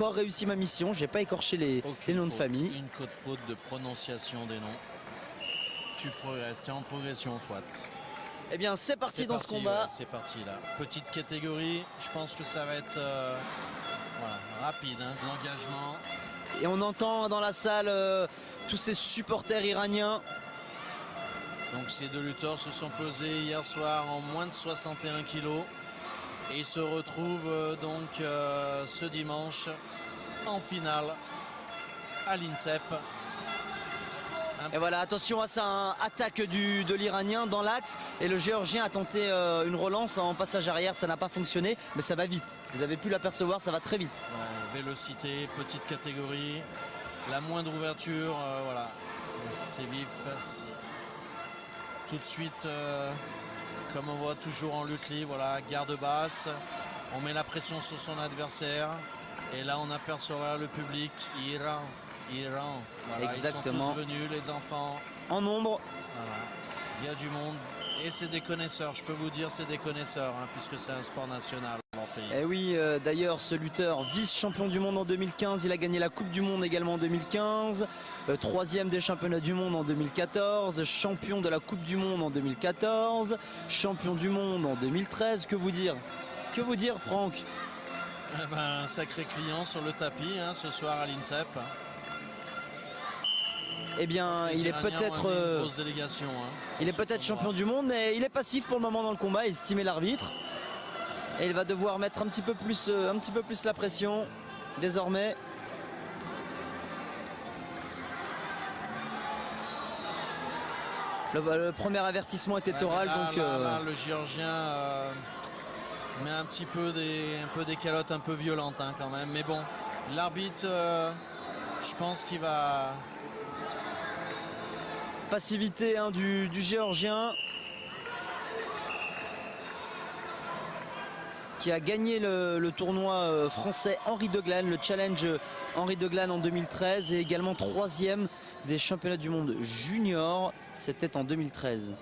encore réussi ma mission. J'ai pas écorché les noms de famille. Une code faute de prononciation des noms. Tu progresses, tu es en progression, Fouad. Eh bien, c'est parti dans ce combat. Ouais, c'est parti là. Petite catégorie, je pense que ça va être voilà, rapide, hein, de l'engagement. Et on entend dans la salle tous ces supporters iraniens. Donc ces deux lutteurs se sont pesés hier soir en moins de 61 kilos. Et ils se retrouvent donc ce dimanche en finale à l'INSEP. Et voilà, attention à ça, hein, attaque de l'Iranien dans l'axe. Et le Géorgien a tenté une relance en passage arrière, ça n'a pas fonctionné, mais ça va vite. Vous avez pu l'apercevoir, ça va très vite. Ouais, vélocité, petite catégorie, la moindre ouverture, voilà, c'est vif. Tout de suite, comme on voit toujours en lutte libre, voilà, garde basse, on met la pression sur son adversaire. Et là, on aperçoit voilà, le public, Iran. Voilà, exactement. Ils sont tous venus, les enfants. En nombre. Voilà. Il y a du monde. Et c'est des connaisseurs, je peux vous dire, c'est des connaisseurs, hein, puisque c'est un sport national dans le pays. Et oui, d'ailleurs, ce lutteur, vice-champion du monde en 2015, il a gagné la Coupe du Monde également en 2015, troisième des championnats du monde en 2014, champion de la Coupe du Monde en 2014, champion du monde en 2013. Que vous dire? Que vous dire, Franck? Eh ben, un sacré client sur le tapis hein, ce soir à l'INSEP. Eh bien, il est peut-être il est peut-être champion du monde, mais il est passif pour le moment dans le combat, estimé l'arbitre. Et il va devoir mettre un petit peu plus la pression désormais. Le premier avertissement était oral, là, donc là, le Géorgien met un peu des calottes un peu violentes hein, quand même. Mais bon, l'arbitre, je pense qu'il va... Passivité hein, du Géorgien qui a gagné le tournoi français Henri Deglan, le challenge Henri Deglan en 2013 et également troisième des championnats du monde junior, c'était en 2013.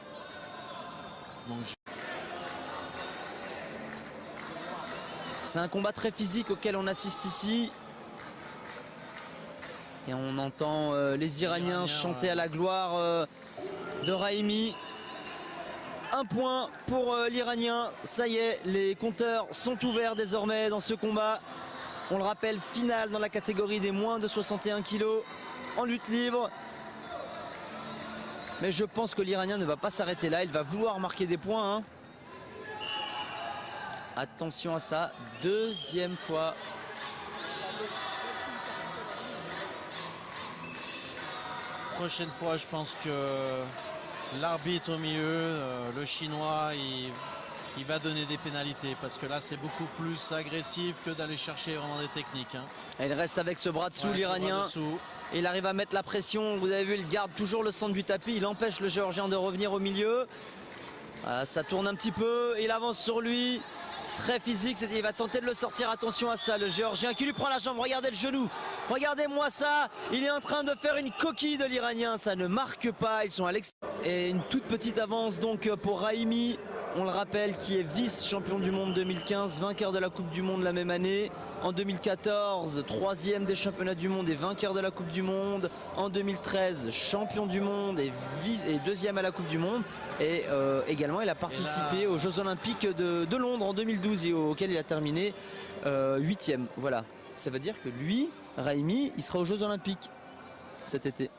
C'est un combat très physique auquel on assiste ici. Et on entend les Iraniens chanter à la gloire de Raimi. Un point pour l'Iranien. Ça y est, les compteurs sont ouverts désormais dans ce combat. On le rappelle, finale dans la catégorie des moins de 61 kilos en lutte libre. Mais je pense que l'Iranien ne va pas s'arrêter là. Il va vouloir marquer des points. Hein. Attention à ça. Deuxième fois. Prochaine fois, je pense que l'arbitre au milieu, le chinois, il va donner des pénalités parce que là, c'est beaucoup plus agressif que d'aller chercher vraiment des techniques. Hein. Et il reste avec ce bras dessous, l'Iranien. Il arrive à mettre la pression. Vous avez vu, il garde toujours le centre du tapis. Il empêche le Géorgien de revenir au milieu. Ça tourne un petit peu. Il avance sur lui. Très physique, il va tenter de le sortir, attention à ça, le Géorgien qui lui prend la jambe, regardez le genou, regardez-moi ça, il est en train de faire une coquille de l'Iranien, ça ne marque pas, ils sont à l'extérieur. Et une toute petite avance donc pour Raimi, on le rappelle, qui est vice-champion du monde 2015, vainqueur de la Coupe du Monde la même année. En 2014, troisième des championnats du monde et vainqueur de la Coupe du Monde. En 2013, champion du monde et deuxième à la Coupe du Monde. Et également, il a participé aux Jeux Olympiques de Londres en 2012 et auquel il a terminé 8e. Voilà. Ça veut dire que lui, Raimi, il sera aux Jeux Olympiques cet été.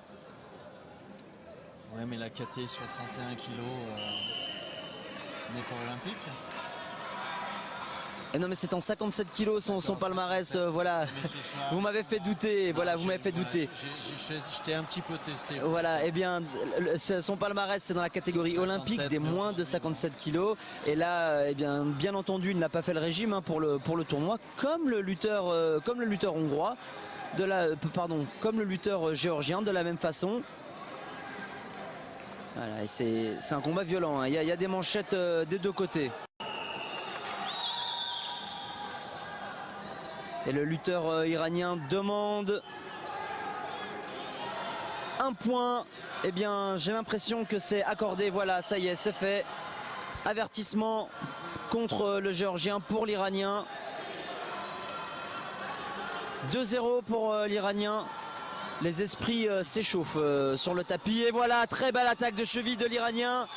Ouais, mais la KT 61 kg n'est pas olympique. Et non mais c'est en 57 kilos son palmarès, voilà. Vous m'avez fait douter, voilà, vous m'avez fait douter. Je t'ai un petit peu testé. Voilà, et bien son palmarès c'est dans la catégorie olympique des moins de 57 kilos. Et là, eh bien entendu, il n'a pas fait le régime hein, pour le tournoi, comme le lutteur hongrois, comme le lutteur géorgien de la même façon. Voilà, c'est un combat violent, hein. Il y a des manchettes des deux côtés. Et le lutteur iranien demande un point. Eh bien, j'ai l'impression que c'est accordé. Voilà, ça y est, c'est fait. Avertissement contre le Géorgien pour l'Iranien. 2-0 pour l'Iranien. Les esprits s'échauffent sur le tapis. Et voilà, très belle attaque de cheville de l'Iranien.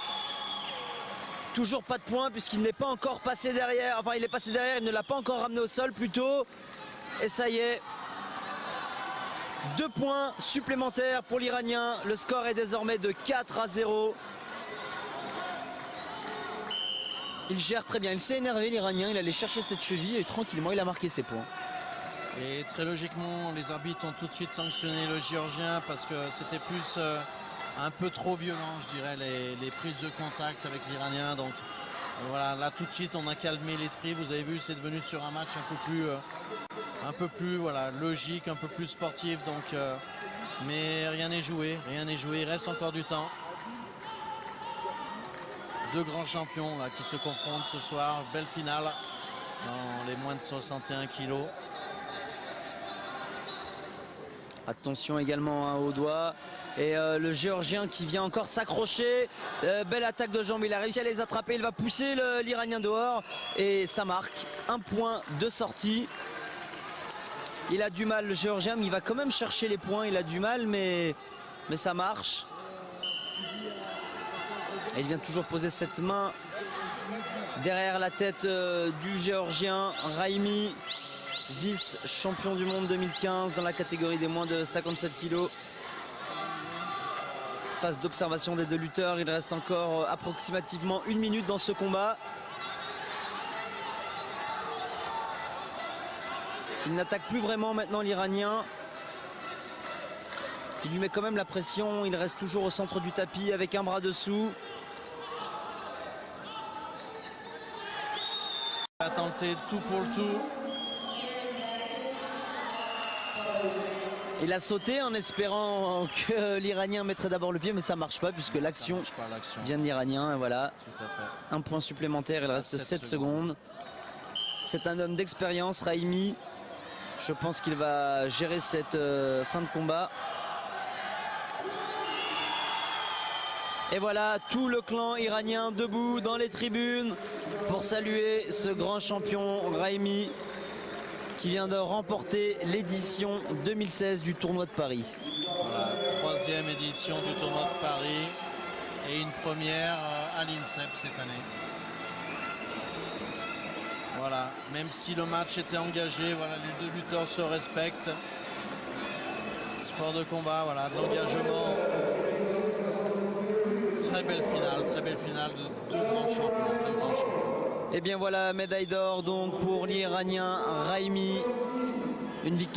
Toujours pas de point puisqu'il n'est pas encore passé derrière. Enfin, il est passé derrière, il ne l'a pas encore ramené au sol plutôt. Et ça y est. 2 points supplémentaires pour l'Iranien. Le score est désormais de 4-0. Il gère très bien. Il s'est énervé, l'Iranien. Il allait chercher cette cheville et tranquillement, il a marqué ses points. Et très logiquement, les arbitres ont tout de suite sanctionné le Géorgien parce que c'était plus un peu trop violent, je dirais, les prises de contact avec l'Iranien. Donc voilà, là tout de suite, on a calmé l'esprit. Vous avez vu, c'est devenu sur un match un peu plus voilà, logique, un peu plus sportif. Donc, mais rien n'est joué, rien n'est joué. Il reste encore du temps. 2 grands champions là, qui se confrontent ce soir. Belle finale dans les moins de 61 kilos. Attention également hein, au doigt. Et le Géorgien qui vient encore s'accrocher. Belle attaque de jambes. Il a réussi à les attraper. Il va pousser l'Iranien dehors. Et ça marque. 1 point de sortie. Il a du mal le Géorgien. Mais il va quand même chercher les points. Il a du mal mais ça marche. Et il vient toujours poser cette main derrière la tête du Géorgien. Raimi, vice-champion du monde 2015 dans la catégorie des moins de 57 kilos. Phase d'observation des 2 lutteurs. Il reste encore approximativement 1 minute dans ce combat. Il n'attaque plus vraiment maintenant l'Iranien. Il lui met quand même la pression. Il reste toujours au centre du tapis avec un bras dessous. Il a tenté tout pour le tout. Il a sauté en espérant que l'Iranien mettrait d'abord le pied, mais ça marche pas puisque l'action vient de l'Iranien. Et voilà, Tout à fait. 1 point supplémentaire, il reste 7 secondes. C'est un homme d'expérience, Raimi. Je pense qu'il va gérer cette fin de combat. Et voilà, tout le clan iranien debout dans les tribunes pour saluer ce grand champion Raimi qui vient de remporter l'édition 2016 du tournoi de Paris. Voilà, 3e édition du tournoi de Paris et une première à l'INSEP cette année. Voilà, même si le match était engagé, voilà, les 2 lutteurs se respectent. Sport de combat, voilà, de l'engagement. Très belle finale de 2 grands champions. Et bien voilà, médaille d'or donc pour l'Iranien Raimi. Une victoire.